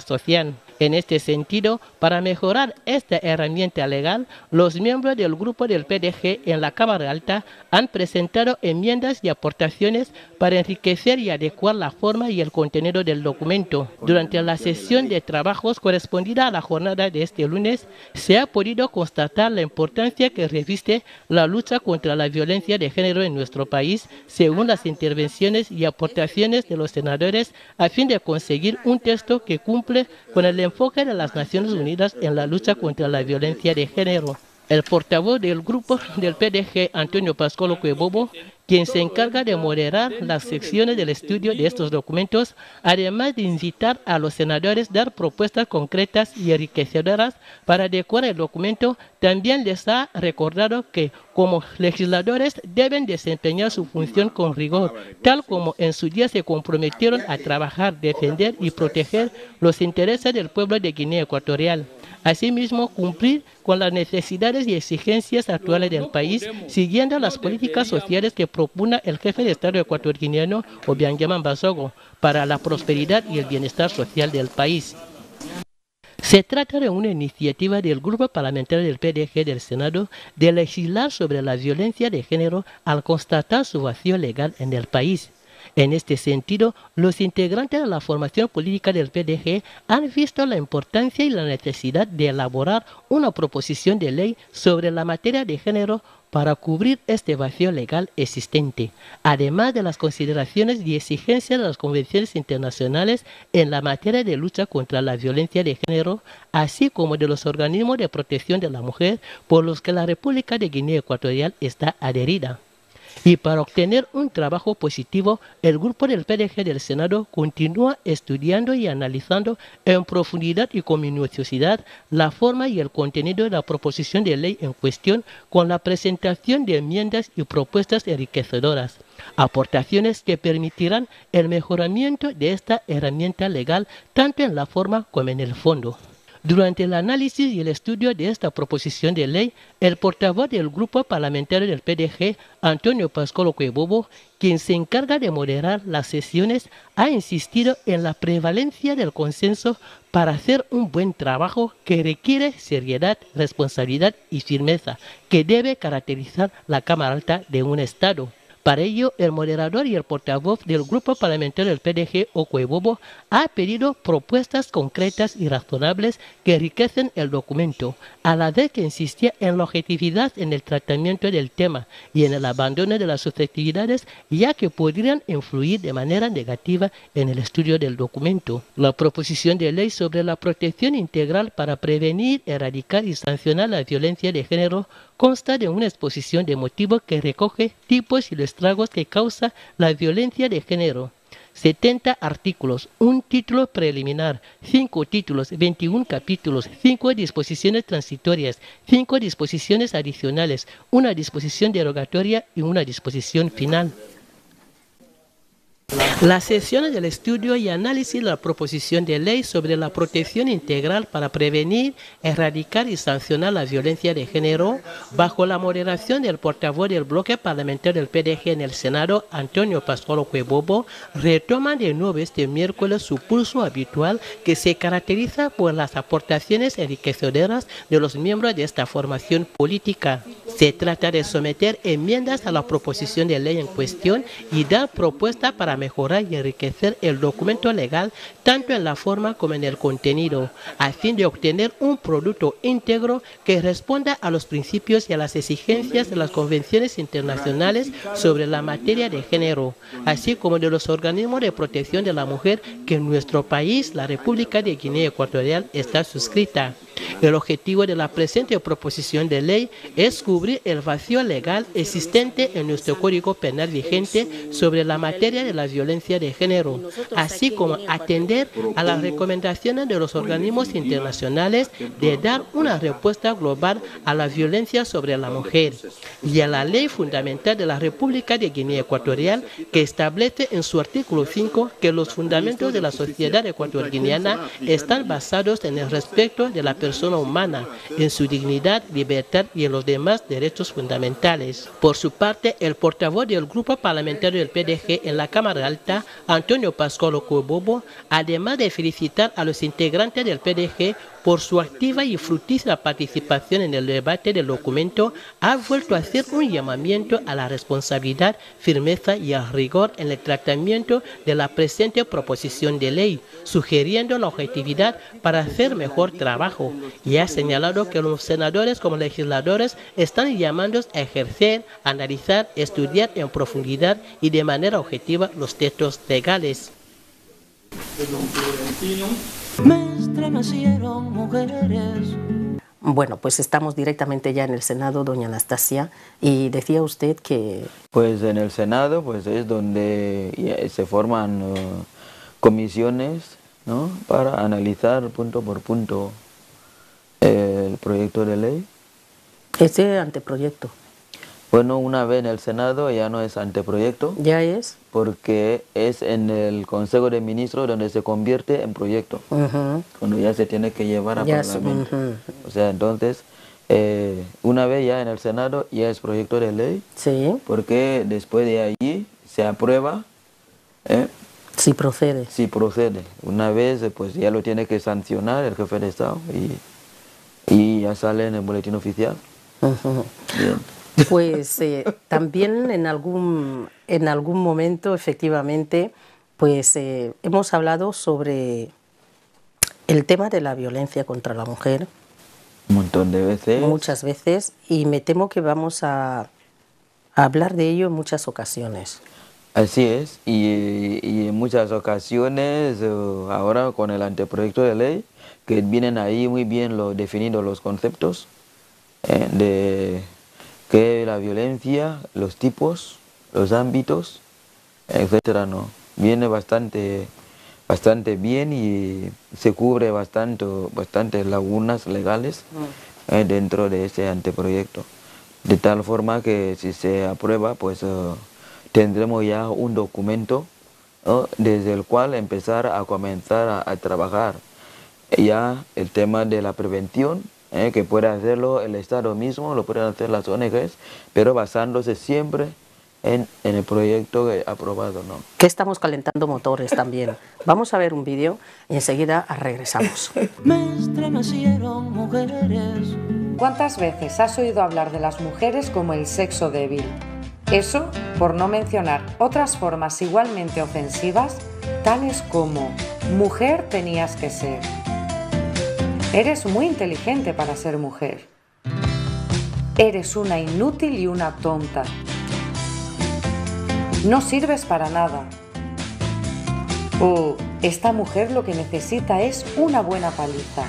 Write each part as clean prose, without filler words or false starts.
social. En este sentido, para mejorar esta herramienta legal, los miembros del grupo del PDG en la Cámara Alta han presentado enmiendas y aportaciones para enriquecer y adecuar la forma y el contenido del documento. Durante la sesión de trabajos correspondida a la jornada de este lunes, se ha podido constatar la importancia que reviste la lucha contra la violencia de género en nuestro país, según las intervenciones y aportaciones de los senadores, a fin de conseguir un texto que cumple con el enfoque de las Naciones Unidas en la lucha contra la violencia de género. El portavoz del grupo del PDG, Antonio Pascual Cuebobo, quien se encarga de moderar las secciones del estudio de estos documentos, además de invitar a los senadores a dar propuestas concretas y enriquecedoras para adecuar el documento, también les ha recordado que como legisladores deben desempeñar su función con rigor, tal como en su día se comprometieron a trabajar, defender y proteger los intereses del pueblo de Guinea Ecuatorial. Asimismo, cumplir con las necesidades y exigencias actuales del país, siguiendo las políticas sociales que propugna el jefe de Estado ecuatoriano, Obiangema Mbasogo, para la prosperidad y el bienestar social del país. Se trata de una iniciativa del Grupo Parlamentario del PDG del Senado de legislar sobre la violencia de género al constatar su vacío legal en el país. En este sentido, los integrantes de la formación política del PDG han visto la importancia y la necesidad de elaborar una proposición de ley sobre la materia de género para cubrir este vacío legal existente, además de las consideraciones y exigencias de las convenciones internacionales en la materia de lucha contra la violencia de género, así como de los organismos de protección de la mujer por los que la República de Guinea Ecuatorial está adherida. Y para obtener un trabajo positivo, el grupo del PDG del Senado continúa estudiando y analizando en profundidad y con minuciosidad la forma y el contenido de la proposición de ley en cuestión con la presentación de enmiendas y propuestas enriquecedoras, aportaciones que permitirán el mejoramiento de esta herramienta legal tanto en la forma como en el fondo. Durante el análisis y el estudio de esta proposición de ley, el portavoz del grupo parlamentario del PDG, Antonio Pascual Cuebobo, quien se encarga de moderar las sesiones, ha insistido en la prevalencia del consenso para hacer un buen trabajo que requiere seriedad, responsabilidad y firmeza, que debe caracterizar la Cámara Alta de un Estado. Para ello, el moderador y el portavoz del grupo parlamentario del PDG, Cuebobo, ha pedido propuestas concretas y razonables que enriquecen el documento, a la vez que insistía en la objetividad en el tratamiento del tema y en el abandono de las susceptibilidades, ya que podrían influir de manera negativa en el estudio del documento. La proposición de ley sobre la protección integral para prevenir, erradicar y sancionar la violencia de género consta de una exposición de motivos que recoge tipos y los estragos que causa la violencia de género. 70 artículos, un título preliminar, 5 títulos, 21 capítulos, 5 disposiciones transitorias, 5 disposiciones adicionales, una disposición derogatoria y una disposición final. Las sesiones del estudio y análisis de la proposición de ley sobre la protección integral para prevenir, erradicar y sancionar la violencia de género, bajo la moderación del portavoz del bloque parlamentario del PDG en el Senado, Antonio Pascual Cuebobo, retoman de nuevo este miércoles su pulso habitual que se caracteriza por las aportaciones enriquecedoras de los miembros de esta formación política. Se trata de someter enmiendas a la proposición de ley en cuestión y dar propuestas para mejorar y enriquecer el documento legal tanto en la forma como en el contenido, a fin de obtener un producto íntegro que responda a los principios y a las exigencias de las convenciones internacionales sobre la materia de género, así como de los organismos de protección de la mujer que en nuestro país, la República de Guinea Ecuatorial, está suscrita. El objetivo de la presente proposición de ley es cubrir el vacío legal existente en nuestro Código Penal vigente sobre la materia de la violencia de género, así como atender a las recomendaciones de los organismos internacionales de dar una respuesta global a la violencia sobre la mujer y a la Ley Fundamental de la República de Guinea Ecuatorial, que establece en su artículo 5 que los fundamentos de la sociedad ecuatoriana están basados en el respeto de la persona persona humana, en su dignidad, libertad y en los demás derechos fundamentales. Por su parte, el portavoz del grupo parlamentario del PDG en la Cámara Alta, Antonio Pascual Cobobo, además de felicitar a los integrantes del PDG por su activa y fructífera participación en el debate del documento, ha vuelto a hacer un llamamiento a la responsabilidad, firmeza y al rigor en el tratamiento de la presente proposición de ley, sugiriendo la objetividad para hacer mejor trabajo, y ha señalado que los senadores como legisladores están llamados a ejercer, analizar, estudiar en profundidad y de manera objetiva los textos legales. Me estremecieron mujeres. Bueno, pues estamos directamente ya en el Senado, doña Anastasia, y decía usted que... Pues en el Senado pues es donde se forman comisiones, ¿no?, para analizar punto por punto el proyecto de ley. Ese anteproyecto. Bueno, una vez en el Senado ya no es anteproyecto. ¿Ya es? Porque es en el Consejo de Ministros donde se convierte en proyecto, cuando ya se tiene que llevar a Parlamento. O sea, entonces, una vez ya en el Senado ya es proyecto de ley, sí, porque después de allí se aprueba. Si procede. Si procede. Una vez pues ya lo tiene que sancionar el jefe de Estado y ya sale en el boletín oficial. Bien. Pues también en algún momento, efectivamente, pues hemos hablado sobre el tema de la violencia contra la mujer. Un montón de veces. Muchas veces, y me temo que vamos a hablar de ello en muchas ocasiones. Así es, y en muchas ocasiones, ahora con el anteproyecto de ley, que vienen ahí muy bien definidos los conceptos de que la violencia, los tipos, los ámbitos, etcétera, ¿no? Viene bastante bien y se cubre bastante lagunas legales dentro de ese anteproyecto. De tal forma que si se aprueba, pues tendremos ya un documento, ¿no?, desde el cual empezar a comenzar a trabajar ya el tema de la prevención, que puede hacerlo el Estado mismo, lo pueden hacer las ONGs, pero basándose siempre en el proyecto aprobado, ¿no? Que estamos calentando motores también. Vamos a ver un vídeo y enseguida regresamos. Me estremecieron mujeres. ¿Cuántas veces has oído hablar de las mujeres como el sexo débil? Eso por no mencionar otras formas igualmente ofensivas, tales como mujer tenías que ser. Eres muy inteligente para ser mujer. Eres una inútil y una tonta. No sirves para nada. O esta mujer lo que necesita es una buena paliza.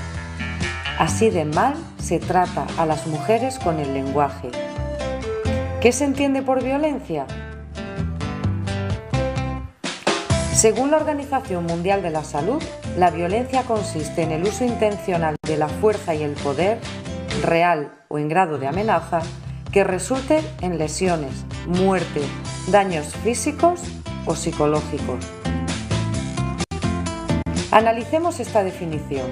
Así de mal se trata a las mujeres con el lenguaje. ¿Qué se entiende por violencia? Según la Organización Mundial de la Salud, la violencia consiste en el uso intencional de la fuerza y el poder, real o en grado de amenaza, que resulte en lesiones, muerte, daños físicos o psicológicos. Analicemos esta definición.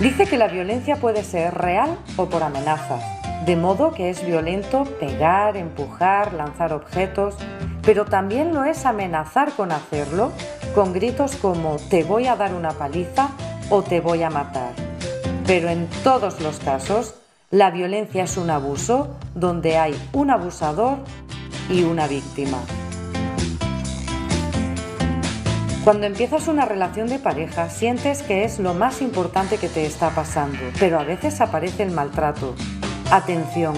Dice que la violencia puede ser real o por amenazas, de modo que es violento pegar, empujar, lanzar objetos, pero también lo es amenazar con hacerlo, con gritos como te voy a dar una paliza o te voy a matar. Pero en todos los casos, la violencia es un abuso donde hay un abusador y una víctima. Cuando empiezas una relación de pareja, sientes que es lo más importante que te está pasando, pero a veces aparece el maltrato. Atención,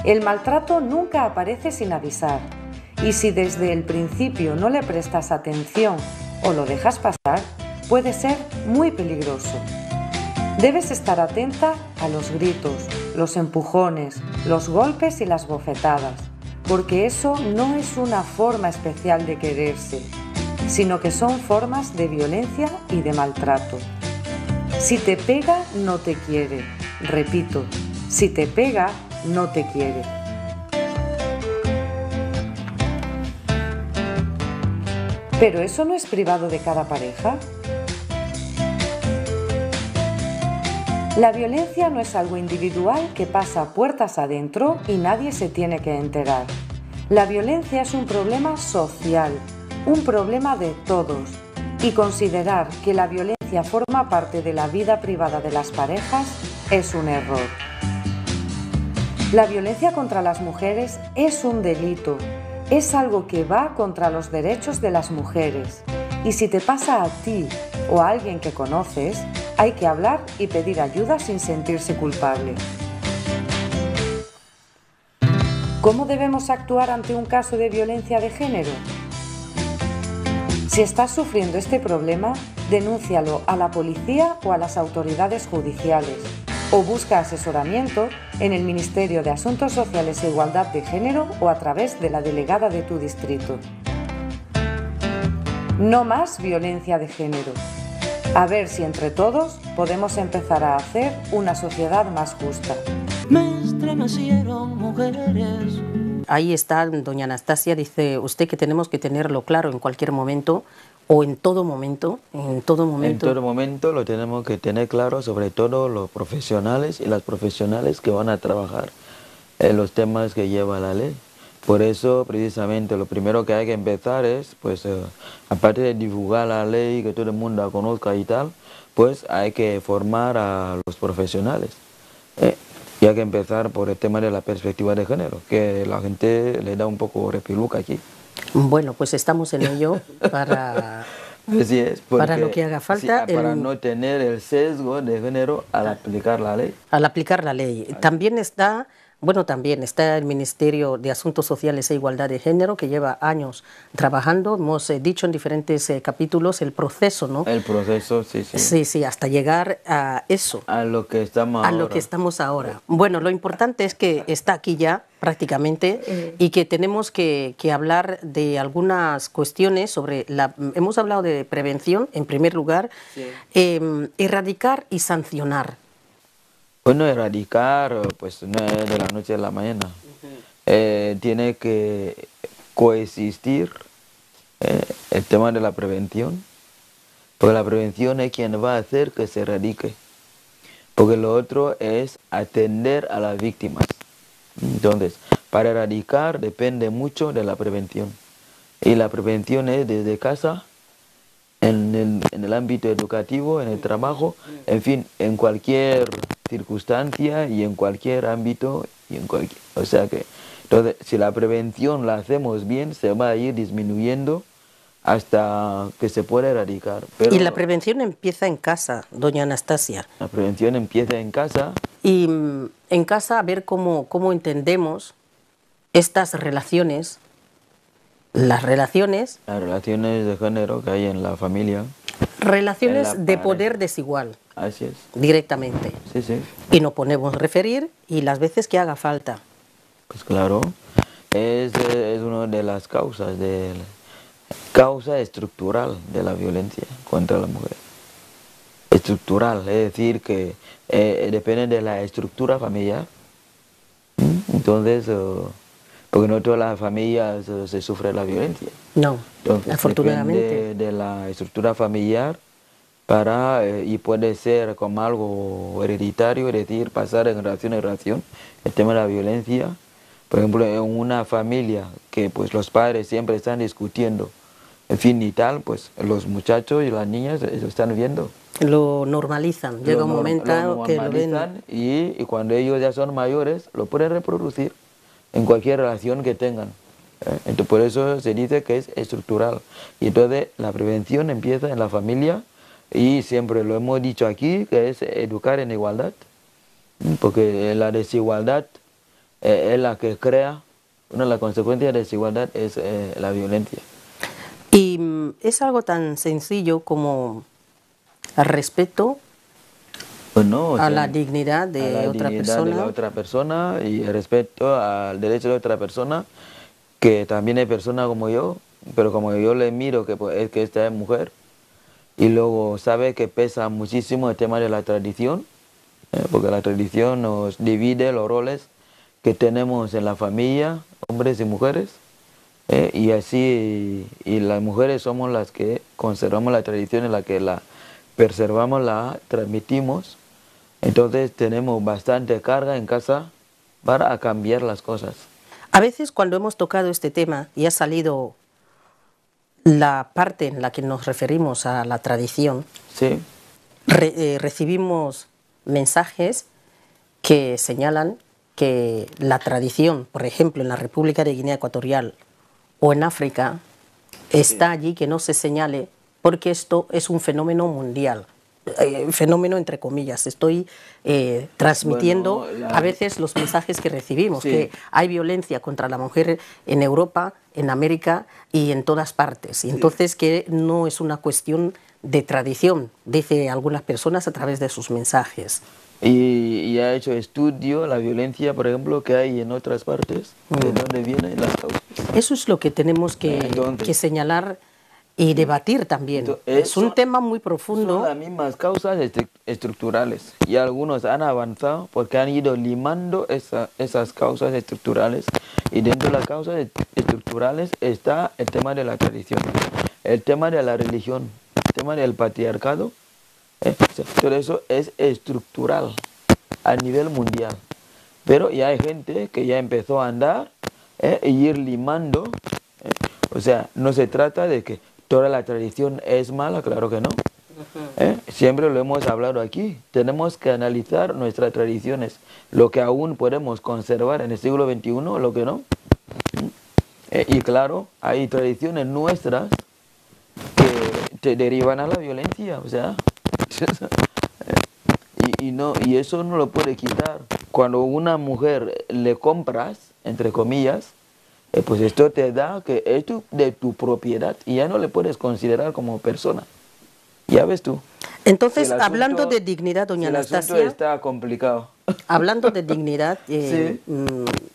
el maltrato nunca aparece sin avisar, y si desde el principio no le prestas atención o lo dejas pasar, puede ser muy peligroso. Debes estar atenta a los gritos, los empujones, los golpes y las bofetadas, porque eso no es una forma especial de quererse, sino que son formas de violencia y de maltrato. Si te pega, no te quiere. Repito, si te pega, no te quiere. ¿Pero eso no es privado de cada pareja? La violencia no es algo individual que pasa puertas adentro y nadie se tiene que enterar. La violencia es un problema social, un problema de todos, y considerar que la violencia forma parte de la vida privada de las parejas es un error. La violencia contra las mujeres es un delito, es algo que va contra los derechos de las mujeres, y si te pasa a ti o a alguien que conoces, hay que hablar y pedir ayuda sin sentirse culpable. ¿Cómo debemos actuar ante un caso de violencia de género? Si estás sufriendo este problema, denúncialo a la policía o a las autoridades judiciales o busca asesoramiento en el Ministerio de Asuntos Sociales e Igualdad de Género o a través de la delegada de tu distrito. No más violencia de género. A ver si entre todos podemos empezar a hacer una sociedad más justa. Me estremecieron mujeres. Ahí está doña Anastasia, dice usted que tenemos que tenerlo claro en cualquier momento o en todo momento. En todo momento lo tenemos que tener claro, sobre todo los profesionales y las profesionales que van a trabajar en los temas que lleva la ley. Por eso, precisamente, lo primero que hay que empezar es, pues, aparte de divulgar la ley, que todo el mundo la conozca y tal, pues hay que formar a los profesionales. Y hay que empezar por el tema de la perspectiva de género, que la gente le da un poco repiluca aquí. Bueno, pues estamos en ello para... Así es, porque, para lo que haga falta. Sí, para no tener el sesgo de género al aplicar la ley. Al aplicar la ley. También está el Ministerio de Asuntos Sociales e Igualdad de Género, que lleva años trabajando. Hemos dicho en diferentes capítulos el proceso, ¿no? El proceso, sí. Sí, hasta llegar a eso. A lo que estamos ahora. A lo que estamos ahora. Bueno, lo importante es que está aquí ya, prácticamente, y que tenemos que hablar de algunas cuestiones sobre hemos hablado de prevención, en primer lugar, sí. Erradicar y sancionar. Bueno, erradicar, pues no es de la noche a la mañana. Tiene que coexistir el tema de la prevención, porque la prevención es quien va a hacer que se erradique, porque lo otro es atender a las víctimas. Entonces, para erradicar depende mucho de la prevención, y la prevención es desde casa, en el ámbito educativo, en el trabajo, en fin, en cualquier circunstancia y en cualquier ámbito, o sea que, entonces, si la prevención la hacemos bien, se va a ir disminuyendo hasta que se pueda erradicar. Pero y la prevención empieza en casa, doña Anastasia. La prevención empieza en casa. Y en casa a ver cómo entendemos estas relaciones. Las relaciones de género que hay en la familia. Relaciones de poder desigual. Así es. Directamente. Sí. Y nos ponemos a referir y las veces que haga falta. Pues claro, es una de las causa estructural de la violencia contra la mujer. Estructural, es decir, que depende de la estructura familiar. Entonces... porque no todas las familias se sufre la violencia. No, entonces, afortunadamente. Depende de la estructura familiar y puede ser como algo hereditario, es decir, pasar en relación en relación. El tema de la violencia, por ejemplo, en una familia que pues los padres siempre están discutiendo, en fin y tal, pues los muchachos y las niñas eso están viendo. Lo normalizan, llega un momento que lo ven. Y cuando ellos ya son mayores, lo pueden reproducir en cualquier relación que tengan. Entonces, por eso se dice que es estructural. Y entonces la prevención empieza en la familia, y siempre lo hemos dicho aquí, que es educar en igualdad, porque la desigualdad es la que crea, una de las consecuencias de desigualdad es la violencia. Y es algo tan sencillo como el respeto a la dignidad de la otra persona y el respeto al derecho de otra persona, que también es persona como yo, pero como yo le miro que esta es mujer, y luego sabe que pesa muchísimo el tema de la tradición, porque la tradición nos divide los roles que tenemos en la familia, hombres y mujeres, y así y las mujeres somos las que conservamos la tradición, en la que la preservamos, la transmitimos Entonces tenemos bastante carga en casa para cambiar las cosas. A veces cuando hemos tocado este tema y ha salido la parte en la que nos referimos a la tradición, Sí, recibimos mensajes que señalan que la tradición, por ejemplo, en la República de Guinea Ecuatorial o en África, está allí que no se señale porque esto es un fenómeno mundial. Fenómeno entre comillas, estoy transmitiendo Bueno, a veces los mensajes que recibimos, Sí. que hay violencia contra la mujer en Europa, en América y en todas partes. Y entonces que no es una cuestión de tradición, dice algunas personas a través de sus mensajes. y ha hecho estudio la violencia, por ejemplo, que hay en otras partes, de dónde vienen las causas. Eso es lo que tenemos Entonces- que señalar y debatir también. Entonces, Es un son- tema muy Son profundo. las mismas causas estructurales y algunos han avanzado porque han ido limando esas causas estructurales y dentro de las causas estructurales está el tema de la tradición, el tema de la religión, el tema del patriarcado. O sea, todo eso es estructural a nivel mundial, pero ya hay gente que ya empezó a andar y ir limando. O sea, no se trata de que toda la tradición es mala, claro que no. Siempre lo hemos hablado aquí. Tenemos que analizar nuestras tradiciones, lo que aún podemos conservar en el siglo XXI, lo que no. Y claro, hay tradiciones nuestras que te derivan a la violencia, o sea, y eso no lo puede quitar. Cuando a una mujer le compras, entre comillas, pues esto te da que es de tu propiedad y ya no le puedes considerar como persona. Ya ves tú. Entonces, Si el asunto- hablando de dignidad, doña si el asunto Anastasia, está complicado. hablando de dignidad Sí.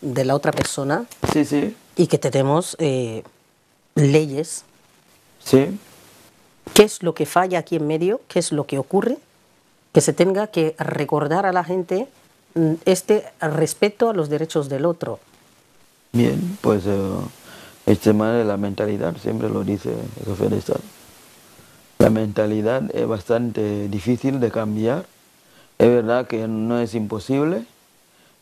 de la otra persona Sí, sí, y que tenemos leyes, sí. ¿qué es lo que falla aquí en medio? ¿Qué es lo que ocurre? Que se tenga que recordar a la gente este respeto a los derechos del otro. Bien, pues el tema de la mentalidad, siempre lo dice el jefe de Estado. La mentalidad es bastante difícil de cambiar. Es verdad que no es imposible,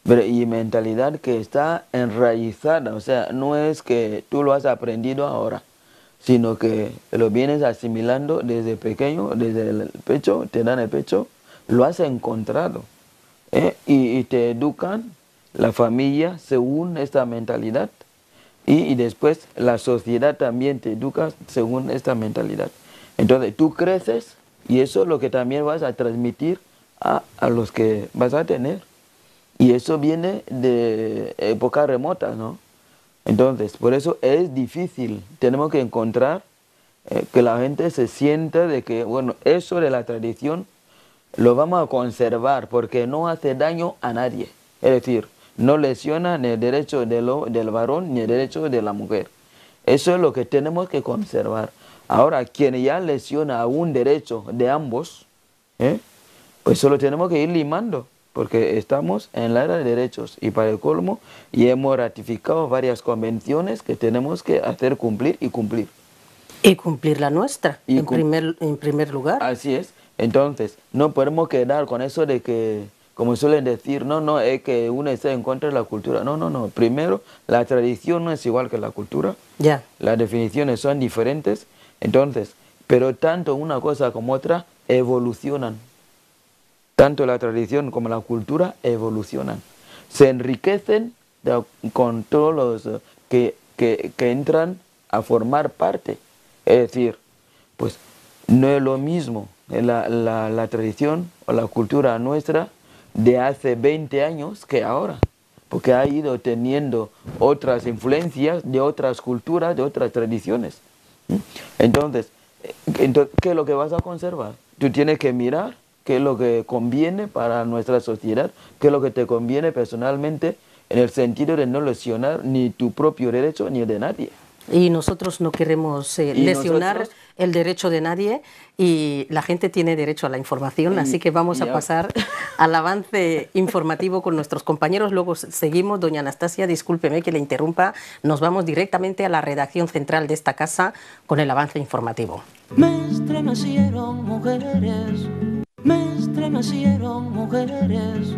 pero y mentalidad que está enraizada, o sea, no es que tú lo has aprendido ahora, sino que lo vienes asimilando desde pequeño, desde el pecho, te dan el pecho, lo has encontrado. Y te educan, la familia, según esta mentalidad, y después la sociedad también te educa según esta mentalidad. Entonces tú creces y eso es lo que también vas a transmitir a los que vas a tener. Y eso viene de épocas remotas, ¿no? Entonces, por eso es difícil. Tenemos que encontrar que la gente se sienta de que, bueno, eso de la tradición lo vamos a conservar porque no hace daño a nadie. Es decir, no lesiona ni el derecho del varón ni el derecho de la mujer. Eso es lo que tenemos que conservar. Ahora, quien ya lesiona un derecho de ambos, pues solo tenemos que ir limando, porque estamos en la era de derechos y para el colmo y hemos ratificado varias convenciones que tenemos que hacer cumplir y cumplir. Y cumplir la nuestra, Y en primer lugar. Así es. Entonces, no podemos quedar con eso de que, como suelen decir, no, es que uno está en contra de la cultura. No. Primero, la tradición no es igual que la cultura. Ya. Las definiciones son diferentes. Entonces, pero tanto una cosa como otra evolucionan. Tanto la tradición como la cultura evolucionan. Se enriquecen con todos los que entran a formar parte. Es decir, pues no es lo mismo la tradición o la cultura nuestra de hace 20 años que ahora, porque ha ido teniendo otras influencias de otras culturas, de otras tradiciones. Entonces, ¿qué es lo que vas a conservar? Tú tienes que mirar qué es lo que conviene para nuestra sociedad, qué es lo que te conviene personalmente en el sentido de no lesionar ni tu propio derecho ni el de nadie. Y nosotros no queremos lesionar nosotros? el derecho de nadie y la gente tiene derecho a la información, así que vamos a pasar al avance informativo con nuestros compañeros. Luego seguimos. Doña Anastasia, discúlpeme que le interrumpa, nos vamos directamente a la redacción central de esta casa con el avance informativo. Me estremecieron mujeres, me estremecieron. nacieron mujeres.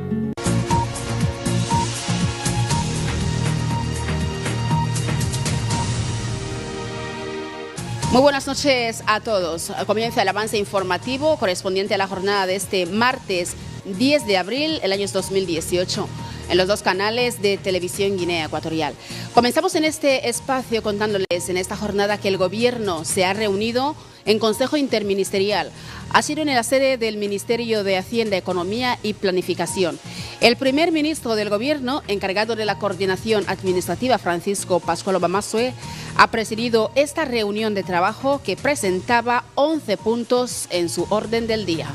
Muy buenas noches a todos. Comienza el avance informativo correspondiente a la jornada de este martes 10 de abril, el año 2018, en los dos canales de Televisión Guinea Ecuatorial. Comenzamos en este espacio contándoles en esta jornada que el Gobierno se ha reunido en Consejo Interministerial. Ha sido en la sede del Ministerio de Hacienda, Economía y Planificación. El primer ministro del Gobierno, encargado de la coordinación administrativa, Francisco Pascual Obamazue, ha presidido esta reunión de trabajo que presentaba 11 puntos en su orden del día.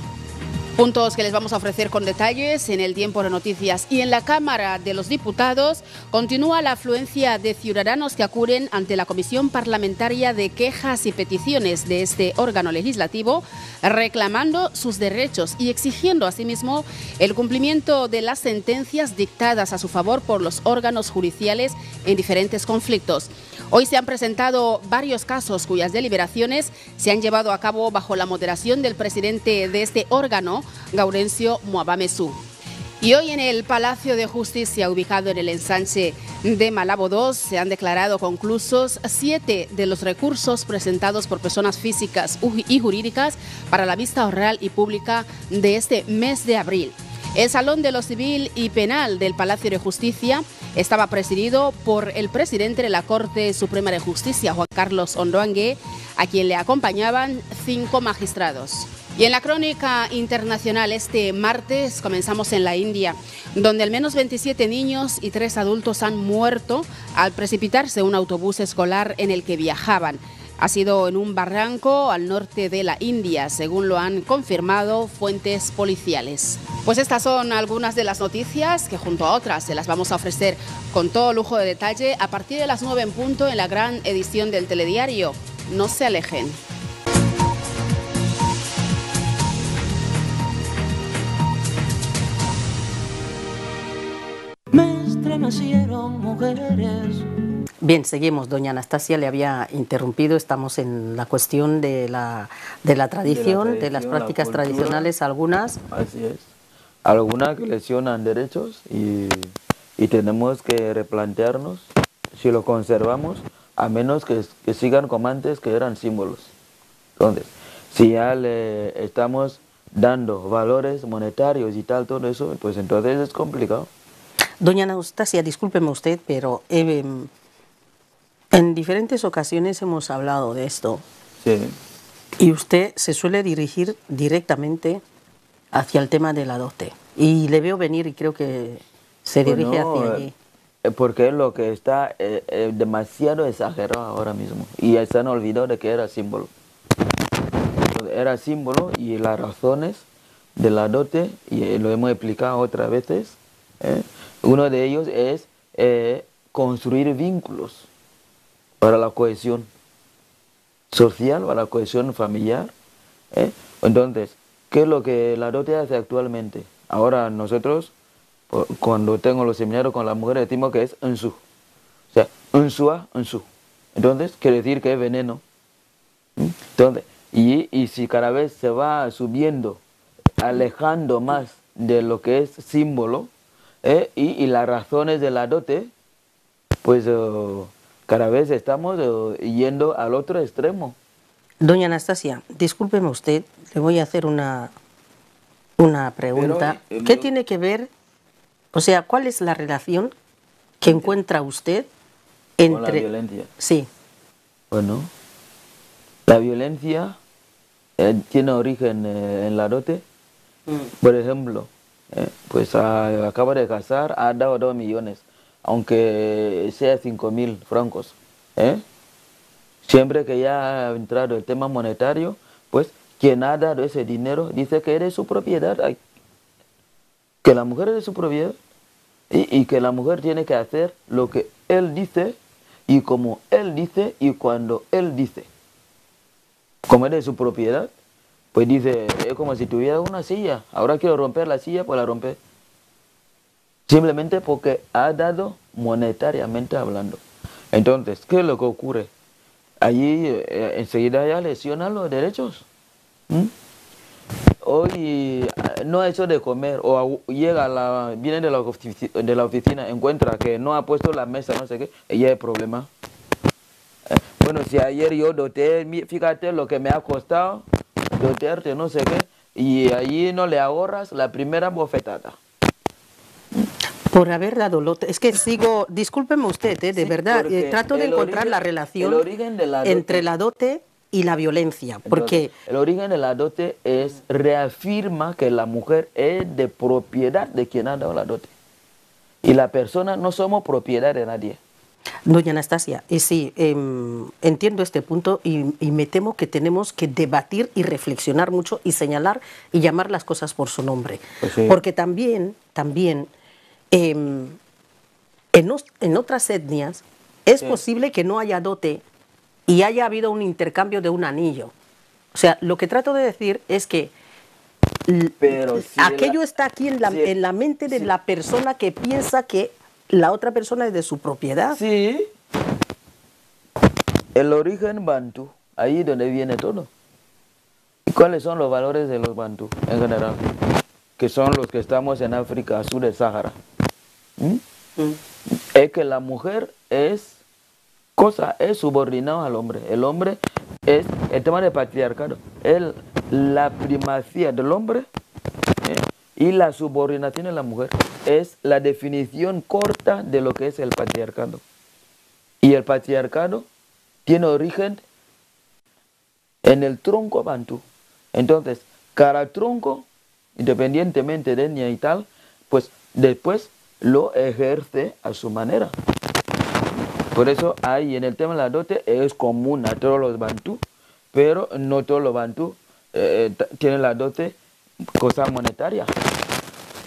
Puntos que les vamos a ofrecer con detalles en el tiempo de noticias. Y en la Cámara de los Diputados continúa la afluencia de ciudadanos que acuden ante la Comisión Parlamentaria de Quejas y Peticiones de este órgano legislativo, reclamando sus derechos y exigiendo asimismo el cumplimiento de las sentencias dictadas a su favor por los órganos judiciales en diferentes conflictos. Hoy se han presentado varios casos cuyas deliberaciones se han llevado a cabo bajo la moderación del presidente de este órgano, Gaudencio Muabamesu. Y hoy en el Palacio de Justicia, ubicado en el ensanche de Malabo 2, se han declarado conclusos 7 de los recursos presentados por personas físicas y jurídicas para la vista oral y pública de este mes de abril. El Salón de lo Civil y Penal del Palacio de Justicia estaba presidido por el presidente de la Corte Suprema de Justicia, Juan Carlos Ondoangue, a quien le acompañaban 5 magistrados. Y en la crónica internacional, este martes comenzamos en la India, donde al menos 27 niños y 3 adultos han muerto al precipitarse un autobús escolar en el que viajaban. Ha sido en un barranco al norte de la India, según lo han confirmado fuentes policiales. Pues estas son algunas de las noticias que junto a otras se las vamos a ofrecer con todo lujo de detalle a partir de las 9 en punto en la gran edición del telediario. No se alejen. Me estremecieron mujeres. Bien, seguimos. Doña Anastasia le había interrumpido. Estamos en la cuestión de la tradición, de las prácticas tradicionales, algunas. Así es. Algunas que lesionan derechos y tenemos que replantearnos si lo conservamos, a menos que sigan como antes, que eran símbolos. Entonces, si ya le estamos dando valores monetarios y tal, todo eso, pues entonces es complicado. Doña Anastasia, discúlpeme usted, pero en diferentes ocasiones hemos hablado de esto. Sí. Y usted se suele dirigir directamente hacia el tema de la dote. Y le veo venir y creo que se dirige hacia allí. Porque es lo que está demasiado exagerado ahora mismo. Y ya se han olvidado de que era símbolo. Era símbolo y las razones de la dote, y lo hemos explicado otras veces, uno de ellos es construir vínculos para la cohesión social, para la cohesión familiar. Entonces, ¿qué es lo que la dote hace actualmente? Ahora nosotros, cuando tengo los seminarios con las mujeres, decimos que es unsu. O sea, unsua, unsu. Entonces, quiere decir que es veneno. Entonces, y si cada vez se va subiendo, alejando más de lo que es símbolo, y las razones de la dote, pues cada vez estamos yendo al otro extremo. Doña Anastasia, discúlpeme usted, le voy a hacer una pregunta. ¿Qué tiene que ver, o sea, cuál es la relación que encuentra usted entre... Con la violencia. Sí. Bueno, la violencia tiene origen en la dote. Por ejemplo, pues acaba de casar, ha dado 2 millones, aunque sea 5.000 francos. Siempre que ya ha entrado el tema monetario, pues quien ha dado ese dinero dice que es su propiedad, que la mujer es de su propiedad y que la mujer tiene que hacer lo que él dice y como él dice y cuando él dice. Como es de su propiedad, pues dice, es como si tuviera una silla, ahora quiero romper la silla, pues la rompe. Simplemente porque ha dado monetariamente hablando. Entonces, ¿qué es lo que ocurre? Allí enseguida ya lesionan los derechos. Hoy no ha hecho de comer, o llega, viene de la oficina, encuentra que no ha puesto la mesa, no sé qué, y ya hay problema. Bueno, si ayer yo doté, fíjate lo que me ha costado dotearte, no sé qué, y allí no le ahorras la primera bofetada. Por haber dado lote. Es que sigo, discúlpeme usted, de Sí, verdad, porque trato de encontrar la relación entre la dote y la violencia. Porque entonces, el origen de la dote reafirma que la mujer es de propiedad de quien ha dado la dote. Y la persona no somos propiedad de nadie. doña Anastasia, sí, entiendo este punto y me temo que tenemos que debatir y reflexionar mucho y señalar y llamar las cosas por su nombre. Pues sí. Porque también en otras etnias es posible que no haya dote y haya habido un intercambio de un anillo. O sea, lo que trato de decir es que Pero si aquello está aquí en la mente de la persona que piensa que la otra persona es de su propiedad. Sí. El origen bantú, ahí donde viene todo. ¿Y cuáles son los valores de los bantú en general? Que son los que estamos en África, sur del Sahara. Es que la mujer es subordinado al hombre. El hombre es el tema del patriarcado, es la primacía del hombre y la subordinación de la mujer. Es la definición corta de lo que es el patriarcado. Y el patriarcado tiene origen en el tronco bantú. Entonces, cada tronco, independientemente de etnia y tal, pues después lo ejerce a su manera. Por eso ahí en el tema de la dote es común a todos los bantú, pero no todos los bantú tienen la dote cosa monetaria.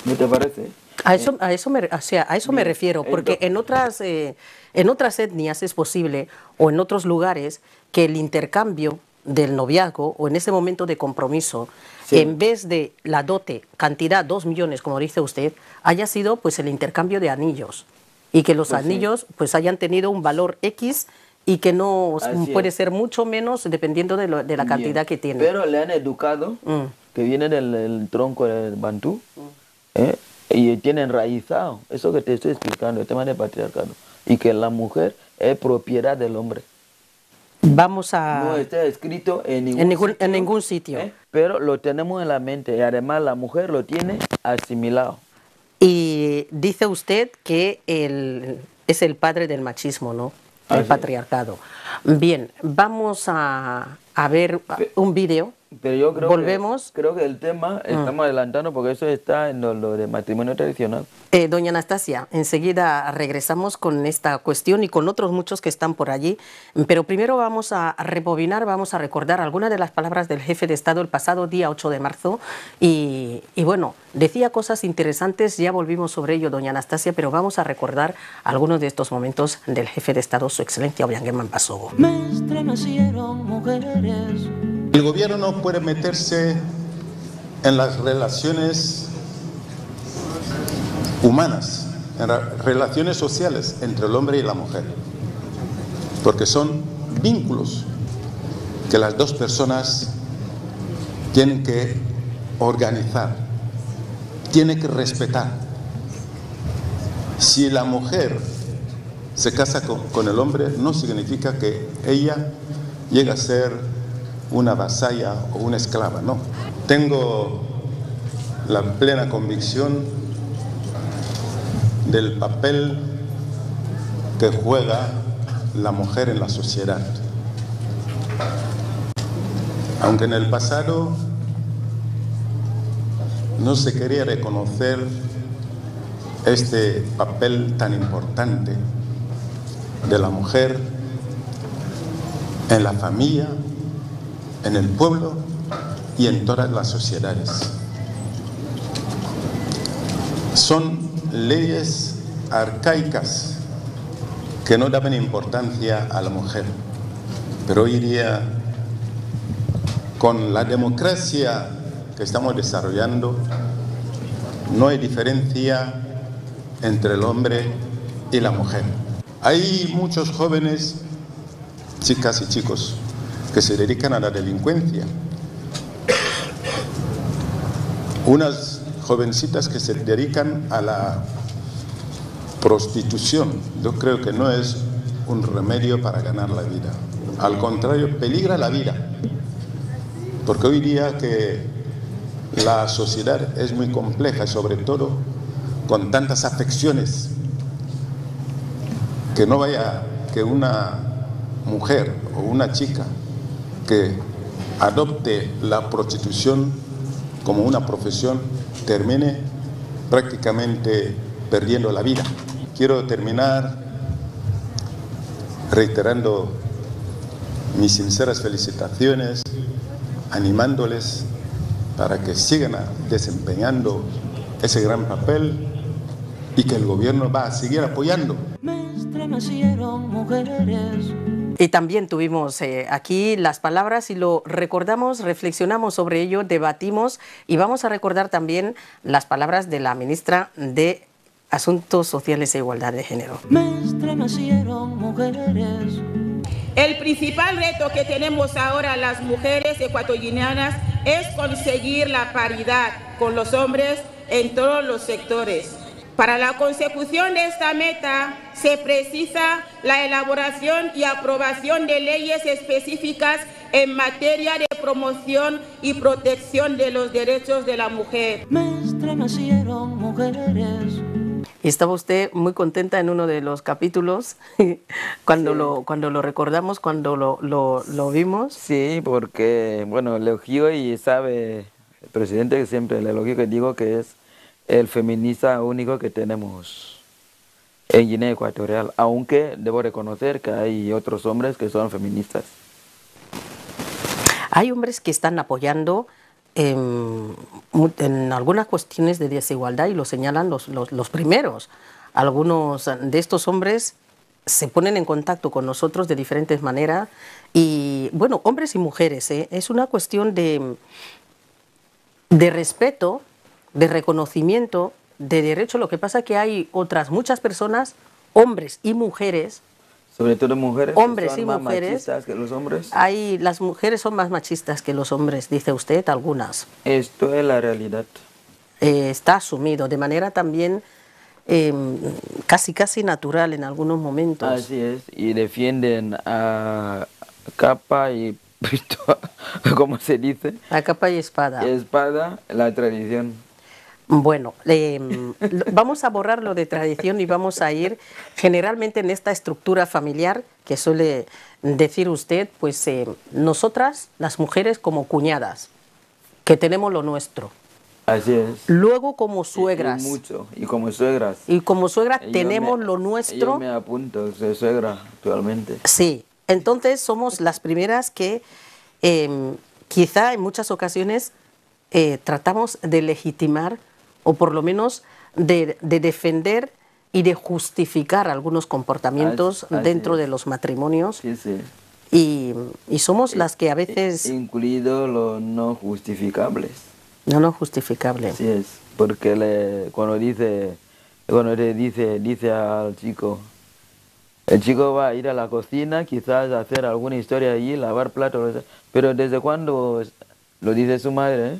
¿No te parece? A eso me refiero, porque en otras etnias es posible, o en otros lugares, que el intercambio del noviazgo, o en ese momento de compromiso, en vez de la dote, cantidad 2 millones, como dice usted, haya sido pues el intercambio de anillos, y que los anillos pues hayan tenido un valor X, y que no puede ser mucho menos dependiendo de la cantidad que tiene. Pero le han educado, que viene del tronco del bantú, y tienen enraizado eso que te estoy explicando, el tema del patriarcado, y que la mujer es propiedad del hombre. Vamos a... No está escrito en ningún sitio. Pero lo tenemos en la mente, y además la mujer lo tiene asimilado. Y dice usted que es el padre del machismo, ¿no? El patriarcado. Bien, vamos a ver un vídeo. Pero yo creo volvemos. Creo que el tema estamos adelantando porque eso está en lo de matrimonio tradicional. Doña Anastasia, enseguida regresamos con esta cuestión y con otros muchos que están por allí. Pero primero vamos a rebobinar, vamos a recordar algunas de las palabras del jefe de Estado el pasado día 8 de marzo. Y bueno, decía cosas interesantes, ya volvimos sobre ello, doña Anastasia, pero vamos a recordar algunos de estos momentos del jefe de Estado, su excelencia Obiang Mpasogo. Me estremecieron mujeres. El gobierno no puede meterse en las relaciones humanas, en relaciones sociales entre el hombre y la mujer, porque son vínculos que las dos personas tienen que organizar, tienen que respetar. Si la mujer se casa con el hombre, no significa que ella llegue a ser una vasalla o una esclava, no. Tengo la plena convicción del papel que juega la mujer en la sociedad. Aunque en el pasado no se quería reconocer este papel tan importante de la mujer en la familia, en el pueblo y en todas las sociedades. Son leyes arcaicas que no daban importancia a la mujer, pero hoy día, con la democracia que estamos desarrollando, no hay diferencia entre el hombre y la mujer. Hay muchos jóvenes, chicas y chicos, que se dedican a la delincuencia. unas jovencitas que se dedican a la prostitución. Yo creo que no es un remedio para ganar la vida. Al contrario, peligra la vida. Porque hoy día que la sociedad es muy compleja, sobre todo con tantas afecciones, que no vaya que una mujer o una chica que adopte la prostitución como una profesión termine prácticamente perdiendo la vida. Quiero terminar reiterando mis sinceras felicitaciones, animándoles para que sigan desempeñando ese gran papel y que el gobierno va a seguir apoyando. Me estremecieron mujeres. Y también tuvimos aquí las palabras y lo recordamos, reflexionamos sobre ello, debatimos y vamos a recordar también las palabras de la ministra de Asuntos Sociales e Igualdad de Género. Me estremecieron mujeres. El principal reto que tenemos ahora las mujeres ecuatoguineanas es conseguir la paridad con los hombres en todos los sectores. Para la consecución de esta meta se precisa la elaboración y aprobación de leyes específicas en materia de promoción y protección de los derechos de la mujer. Me estremecieron mujeres. Y estaba usted muy contenta en uno de los capítulos cuando, sí, cuando lo recordamos, cuando lo vimos. Sí, porque, bueno, elogio y sabe el presidente que siempre el elogio que digo que es el feminista único que tenemos en Guinea Ecuatorial, aunque debo reconocer que hay otros hombres que son feministas. Hay hombres que están apoyando en algunas cuestiones de desigualdad y lo señalan los primeros. Algunos de estos hombres se ponen en contacto con nosotros de diferentes maneras y, bueno, hombres y mujeres, es una cuestión de respeto, de reconocimiento, de derecho. Lo que pasa es que hay otras muchas personas, hombres y mujeres, sobre todo mujeres, hombres que son y más mujeres, machistas que los hombres. Las mujeres son más machistas que los hombres, dice usted, algunas. Esto es la realidad. Está asumido de manera también casi natural en algunos momentos. Así es, y defienden a capa y pistola, ¿cómo se dice? A capa y espada. Espada, la tradición. Bueno, vamos a borrar lo de tradición y vamos a ir generalmente en esta estructura familiar que suele decir usted, pues nosotras, las mujeres, como cuñadas, que tenemos lo nuestro. Así es. Luego como suegras. Y mucho, y como suegras. Y como suegras tenemos lo nuestro. Yo me apunto, soy suegra actualmente. Sí, entonces somos las primeras que quizá en muchas ocasiones tratamos de legitimar o por lo menos de defender y de justificar algunos comportamientos dentro de los matrimonios. Sí, sí. Y somos las que a veces... Incluido los no justificables. No justificables. Así es, porque cuando dice al chico, el chico va a ir a la cocina, quizás a hacer alguna historia allí, lavar platos, pero ¿desde cuándo, lo dice su madre,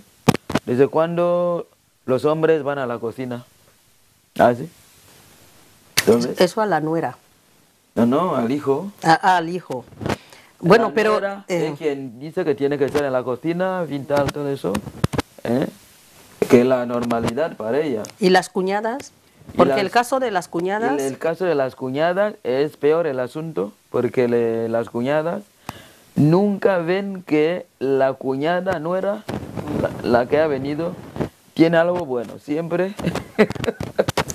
desde cuándo los hombres van a la cocina? ¿Ah, sí? Entonces, eso a la nuera. No, al hijo. Al hijo. Bueno, la pero... nuera es quien dice que tiene que estar en la cocina, pintar todo eso, que es la normalidad para ella. ¿Y las cuñadas? Porque el caso de las cuñadas... El caso de las cuñadas es peor el asunto, porque las cuñadas nunca ven que la cuñada nuera, la que ha venido, tiene algo bueno, siempre.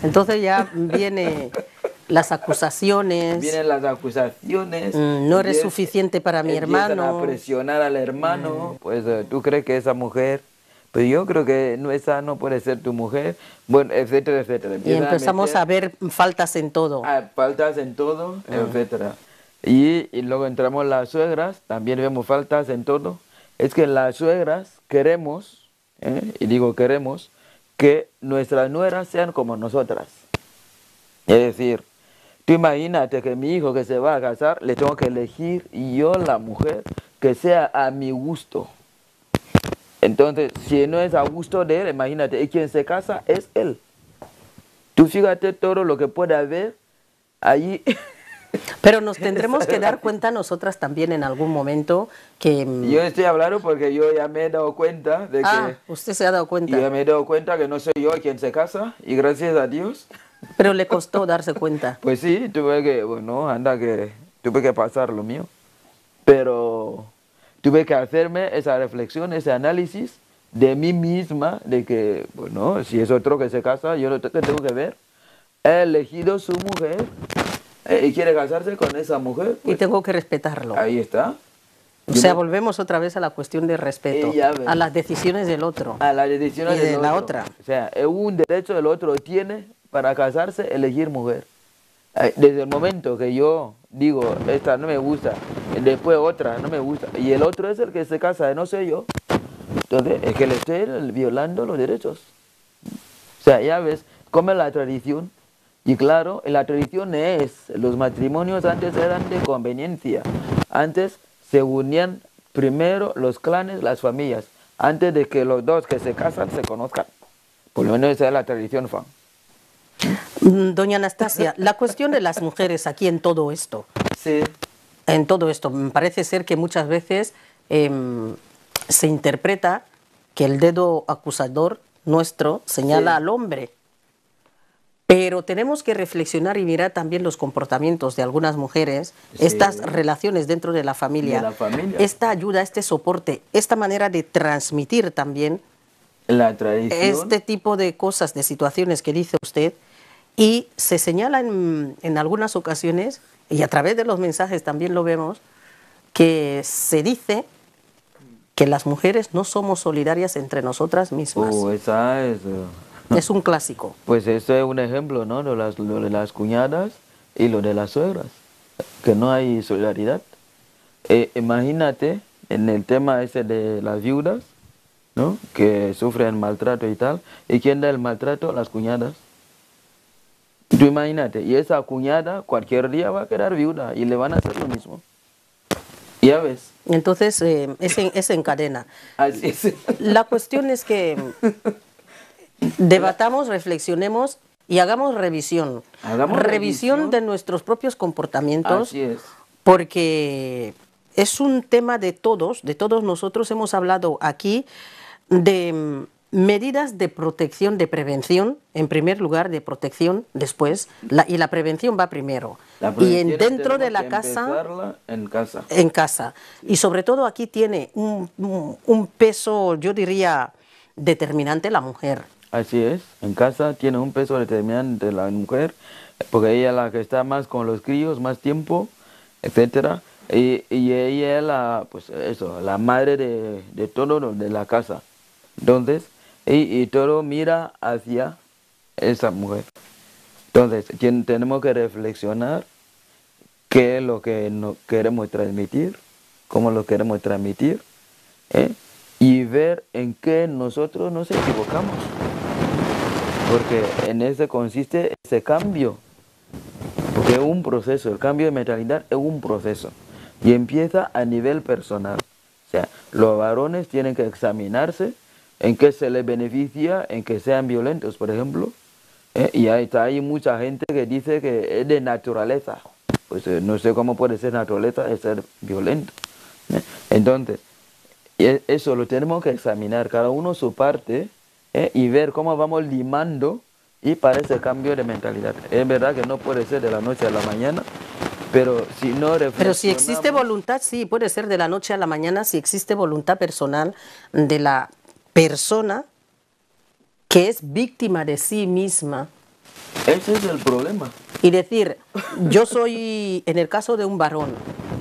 Entonces ya viene las acusaciones. Vienen las acusaciones. No eres suficiente para mi hermano. A presionar al hermano. Pues tú crees que esa mujer... Pues yo creo que esa no puede ser tu mujer, bueno, etcétera, etcétera. Y empezamos a ver faltas en todo. Faltas en todo, etcétera. Y luego entramos las suegras, también vemos faltas en todo. Es que las suegras queremos, y digo queremos, que nuestras nueras sean como nosotras. Es decir, tú imagínate que mi hijo que se va a casar, le tengo que elegir yo la mujer que sea a mi gusto. Entonces, si no es a gusto de él, imagínate, y quien se casa es él. Tú fíjate todo lo que puede haber allí. Pero nos tendremos que dar cuenta nosotras también en algún momento que... Yo estoy hablando porque yo ya me he dado cuenta de que... usted se ha dado cuenta. Ya me he dado cuenta que no soy yo quien se casa, y gracias a Dios. Pero le costó darse cuenta. Pues sí, tuve que, bueno, tuve que pasar lo mío. Pero tuve que hacerme esa reflexión, ese análisis de mí misma, de que, bueno, si es otro que se casa, yo lo que tengo que ver. He elegido su mujer y quiere casarse con esa mujer. Pues, y tengo que respetarlo. Ahí está. O sea, volvemos otra vez a la cuestión de respeto, a las decisiones del otro. A las decisiones de la otra. O sea, es un derecho el otro tiene para casarse, elegir mujer. Desde el momento que yo digo, esta no me gusta, después otra no me gusta, y el otro es el que se casa, no sé yo, entonces es que le estoy violando los derechos. O sea, ya ves, como es la tradición. Y claro, la tradición los matrimonios antes eran de conveniencia. Antes se unían primero los clanes, las familias, antes de que los dos que se casan se conozcan. Por lo menos esa es la tradición, Fan. Doña Anastasia, la cuestión de las mujeres aquí en todo esto. Sí. En todo esto, me parece ser que muchas veces se interpreta que el dedo acusador nuestro señala al hombre. Pero tenemos que reflexionar y mirar también los comportamientos de algunas mujeres, estas relaciones dentro de la familia, esta ayuda, este soporte, esta manera de transmitir también la tradición, este tipo de cosas, de situaciones que dice usted, y se señala en algunas ocasiones, y a través de los mensajes también lo vemos, que se dice que las mujeres no somos solidarias entre nosotras mismas. Esa es... Es un clásico. Pues eso es un ejemplo, ¿no? Lo de las cuñadas y lo de las suegras, que no hay solidaridad. Imagínate en el tema ese de las viudas, ¿no? Que sufren maltrato y tal. ¿Y quién da el maltrato? Las cuñadas. Tú imagínate, y esa cuñada cualquier día va a quedar viuda y le van a hacer lo mismo. Ya ves. Entonces, es en cadena. Así es. La cuestión es que debatamos, reflexionemos y hagamos revisión. Revisión de nuestros propios comportamientos. Así es. Porque es un tema de todos nosotros. Hemos hablado aquí de medidas de protección, de prevención, en primer lugar, de protección después, y la prevención va primero. Y dentro de la casa, en casa. Y sobre todo aquí tiene un peso, yo diría, determinante la mujer. Así es, en casa tiene un peso determinante la mujer, porque ella es la que está más con los críos, más tiempo, etcétera, y ella es la madre de todo de la casa. Entonces, y todo mira hacia esa mujer. Entonces, tenemos que reflexionar qué es lo que queremos transmitir, cómo lo queremos transmitir, y ver en qué nosotros nos equivocamos. Porque en eso consiste ese cambio. Porque es un proceso, el cambio de mentalidad es un proceso. Y empieza a nivel personal. O sea, los varones tienen que examinarse en qué se les beneficia, en que sean violentos, por ejemplo. Y hay mucha gente que dice que es de naturaleza. Pues no sé cómo puede ser naturaleza de ser violento. Entonces, eso lo tenemos que examinar, cada uno su parte, y ver cómo vamos limando y para ese cambio de mentalidad. Es verdad que no puede ser de la noche a la mañana, pero si no reflexionamos... Pero si existe voluntad, sí, puede ser de la noche a la mañana, si existe voluntad personal de la persona que es víctima de sí misma. Ese es el problema. Y decir, yo soy, en el caso de un varón,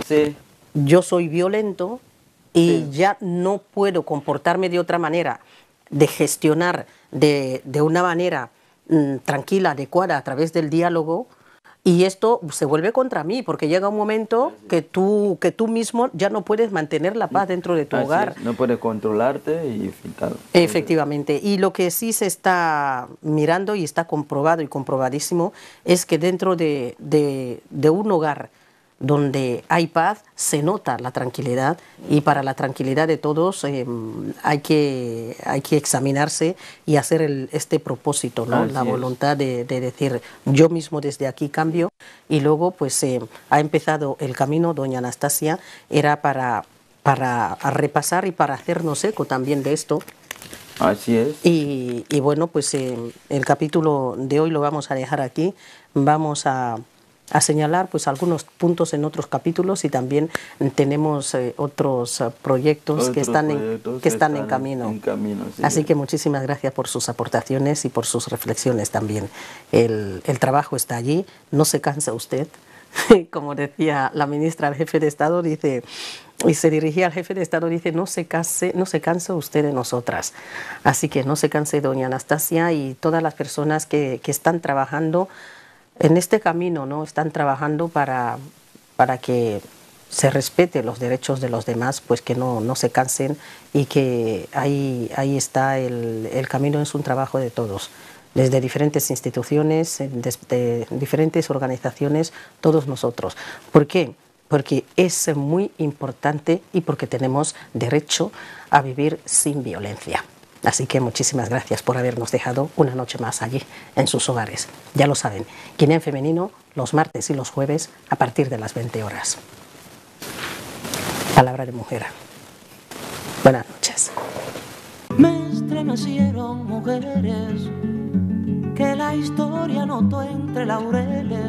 sí, yo soy violento y ya no puedo comportarme de otra manera, de gestionar de una manera tranquila, adecuada, a través del diálogo, y esto se vuelve contra mí, porque llega un momento que tú mismo ya no puedes mantener la paz dentro de tu hogar. No puedes controlarte y tal. Efectivamente, y lo que sí se está mirando y está comprobado y comprobadísimo es que dentro de un hogar donde hay paz, se nota la tranquilidad, y para la tranquilidad de todos hay que examinarse y hacer este propósito, ¿no? La voluntad de decir, yo mismo desde aquí cambio. Y luego pues ha empezado el camino, doña Anastasia, era para repasar y para hacernos eco también de esto. Así es. Y bueno, pues el capítulo de hoy lo vamos a dejar aquí. Vamos a señalar pues algunos puntos en otros capítulos, y también tenemos otros proyectos que están en camino. Sí. Así que muchísimas gracias por sus aportaciones y por sus reflexiones también. El trabajo está allí, no se cansa usted. Como decía la ministra al jefe de Estado, dice, y se dirigía al jefe de Estado, dice, no se canse usted de nosotras. Así que no se canse doña Anastasia y todas las personas que están trabajando en este camino, ¿no? Están trabajando para que se respete los derechos de los demás, pues que no se cansen, y que ahí está el camino. Es un trabajo de todos, desde diferentes instituciones, desde diferentes organizaciones, todos nosotros. ¿Por qué? Porque es muy importante y porque tenemos derecho a vivir sin violencia. Así que muchísimas gracias por habernos dejado una noche más allí, en sus hogares. Ya lo saben, Guinea en Femenino, los martes y los jueves a partir de las 20 horas. Palabra de mujer. Buenas noches. Me estremecieron mujeres que la historia notó entre laureles.